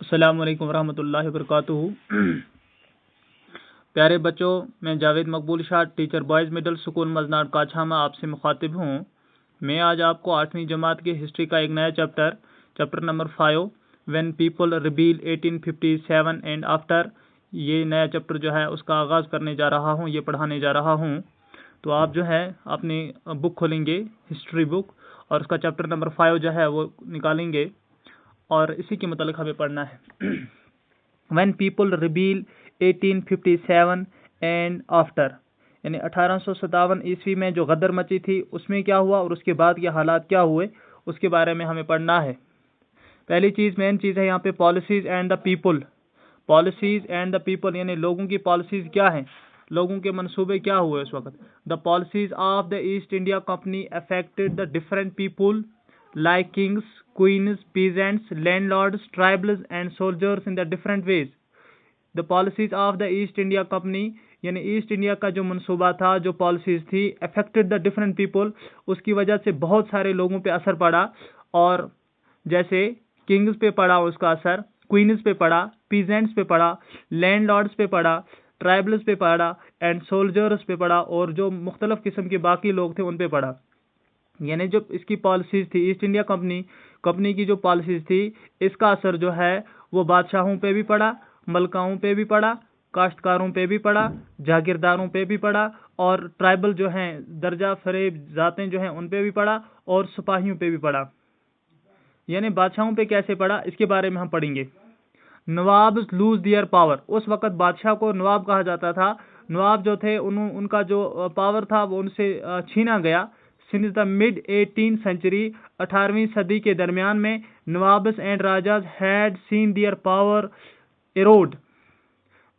السلام علیکم ورحمۃ اللہ وبرکاتہ۔ پیارے بچوں، میں جاوید مقبول شاہ، ٹیچر بوائز مڈل اسکول مزناڈ کاچھامہ آپ سے مخاطب ہوں۔ میں آج آپ کو 8ویں جماعت کی ہسٹری کا ایک نیا chapter number 5 when people rebel 1857 and after, یہ نیا چیپٹر جو ہے اس کا آغاز کرنے جا رہا ہوں، یہ پڑھانے جا رہا ہوں۔ تو آپ جو ہے اپنی بک کھولیں گے، ہسٹری بک، اور اس کا چیپٹر نمبر 5 جو ہے وہ نکالیں گے، اور اسی کے متعلق ہمیں پڑھنا ہے۔ When people rebel 1857 and after, یعنی 1857 عیسوی میں جو غدر مچی تھی اس میں کیا ہوا، اور اس کے بعد کے حالات کیا ہوئے، اس کے بارے میں ہمیں پڑھنا ہے۔ پہلی چیز، مین چیز ہے یہاں پہ policies and the people. Policies and the people یعنی لوگوں کی پالیسیز کیا ہیں، لوگوں کے منصوبے کیا ہوئے اس وقت۔ The policies of the East India company affected the different people like kings, queens, peasants, landlords, tribals and soldiers in the different ways. The policies of the East India Company یعنی East India کا جو منصوبہ تھا، جو policies تھی، affected the different people، اس کی وجہ سے بہت سارے لوگوں پہ اثر پڑا، اور جیسے کنگز پہ پڑا اس کا اثر، کوئنز پہ پڑا، پیزنٹس پہ پڑا، لینڈ لارڈس پہ پڑا، ٹرائبلز پہ پڑا، اینڈ سولجرز پہ پڑا، اور جو مختلف قسم کے باقی لوگ تھے ان پہ پڑا۔ یعنی جو اس کی پالیسیز تھی، ایسٹ انڈیا کمپنی کی جو پالیسیز تھی، اس کا اثر جو ہے وہ بادشاہوں پہ بھی پڑا، ملکاؤں پہ بھی پڑا، کاشتکاروں پہ بھی پڑا، جاگیرداروں پہ بھی پڑا، اور ٹرائبل جو ہیں، درجہ فریب ذاتیں جو ہیں ان پہ بھی پڑا، اور سپاہیوں پہ بھی پڑا۔ یعنی بادشاہوں پہ کیسے پڑا، اس کے بارے میں ہم پڑھیں گے۔ نوابز لوز دیئر پاور، اس وقت بادشاہ کو نواب کہا جاتا تھا۔ نواب جو تھے ان کا جو پاور تھا وہ ان سے چھینا گیا۔ Since the mid-18th century، 18ویں صدی کے درمیان میں، نوابس and rajas had seen their power erode.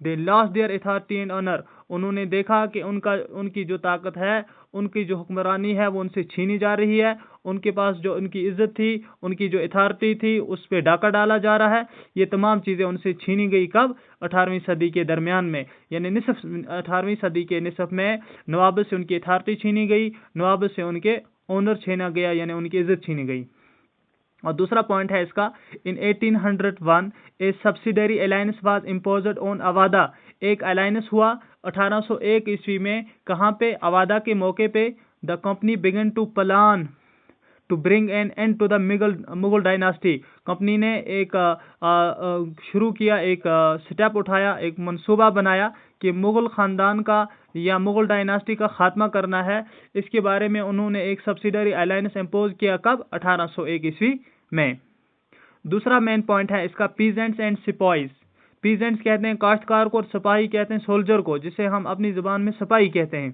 They lost their authority and honor. انہوں نے دیکھا کہ ان کی جو طاقت ہے، ان کی جو حکمرانی ہے وہ ان سے چھینی جا رہی ہے، ان کے پاس جو ان کی عزت تھی، ان کی جو اتھارٹی تھی، اس پہ ڈاکہ ڈالا جا رہا ہے۔ یہ تمام چیزیں ان سے چھینی گئی کب؟ 18ویں صدی کے درمیان میں، یعنی 18ویں صدی کے نصف میں نوابس سے ان کی اتھارٹی چھینی گئی، نوابس سے ان کے اونر چھینا گیا، یعنی ان کی عزت چھینی گئی۔ اور دوسرا پوائنٹ ہے اس کا، in 1801 a subsidiary alliance was imposed on Avada، ایک الائنس ہوا 1801 عیسوی میں، کہاں پہ؟ اوادہ کے موقع پہ۔ the company began to plan to bring an end to the Mughal dynasty، company نے ایک شروع کیا، ایک سٹیپ اٹھایا، ایک منصوبہ بنایا کہ مغل خاندان کا یا مغل ڈائناسٹی کا خاتمہ کرنا ہے۔ اس کے بارے میں انہوں نے ایک سبسیڈری الائنس امپوز کیا، کب؟ 1801 عیسوی میں۔ دوسرا مین پوائنٹ ہے اس کا، پیزنٹس اینڈ سپاہیز۔ پیزنٹس کہتے ہیں کاشتکار کو، اور سپاہی کہتے ہیں سولجر کو، جسے ہم اپنی زبان میں سپاہی کہتے ہیں۔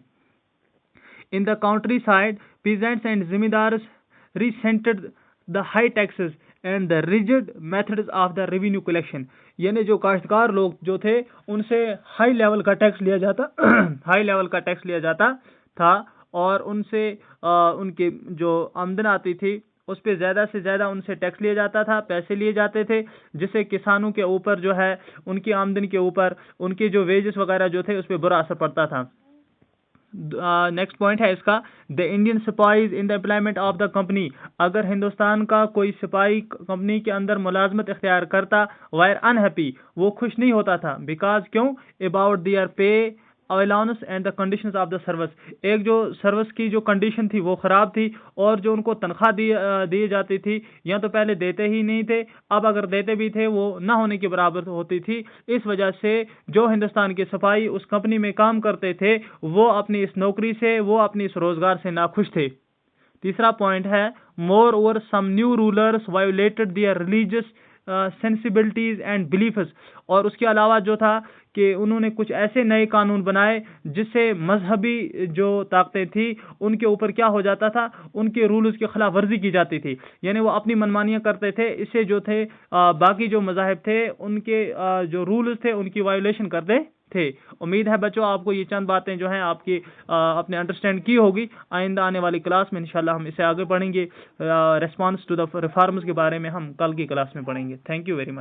In the countryside, peasants and zamindars resented the high taxes and the rigid methods of the revenue collection, یعنی جو کاشتکار لوگ جو تھے ان سے ہائی لیول کا ٹیکس لیا جاتا تھا، اور ان سے ان کی جو آمدن آتی تھی اس پہ زیادہ سے زیادہ ان سے ٹیکس لیا جاتا تھا، پیسے لیے جاتے تھے، جس سے کسانوں کے اوپر جو ہے، ان کی آمدن کے اوپر، ان کے جو ویجز وغیرہ جو تھے اس پہ برا اثر پڑتا تھا۔ نیکسٹ پوائنٹ ہے اس کا، the Indian sipahis in the employment of the company, اگر ہندوستان کا کوئی سپاہی کمپنی کے اندر ملازمت اختیار کرتا، وائر انہیپی، وہ خوش نہیں ہوتا تھا، بیکاز کیوں؟ About there pay allowance and the conditions of the service, ایک جو سروس کی جو کنڈیشن تھی وہ خراب تھی، اور جو ان کو تنخواہ دی جاتی تھی یا تو پہلے دیتے ہی نہیں تھے، اب اگر دیتے بھی تھے وہ نہ ہونے کے برابر ہوتی تھی۔ اس وجہ سے جو ہندوستان کے سپاہی اس کمپنی میں کام کرتے تھے وہ اپنی اس نوکری سے، وہ اپنی اس روزگار سے ناخوش تھے۔ تیسرا پوائنٹ ہے، moreover some new rulers violated their religious sensibilities and beliefs, اور اس کے علاوہ جو تھا کہ انہوں نے کچھ ایسے نئے قانون بنائے جس سے مذہبی جو طاقتیں تھیں ان کے اوپر کیا ہو جاتا تھا، ان کے رولز کی خلاف ورزی کی جاتی تھی، یعنی وہ اپنی منمانیاں کرتے تھے، اس سے جو تھے باقی جو مذاہب تھے ان کے جو رولز تھے ان کی وائولیشن کرتے تھے۔ امید ہے بچوں آپ کو یہ چند باتیں جو ہیں آپ کی اپنے انڈرسٹینڈ کی ہوگی۔ آئندہ آنے والی کلاس میں انشاءاللہ ہم اسے آگے پڑھیں گے۔ ریسپانس ٹو دا ریفارمز کے بارے میں ہم کل کی کلاس میں پڑھیں گے۔ Thank you very much.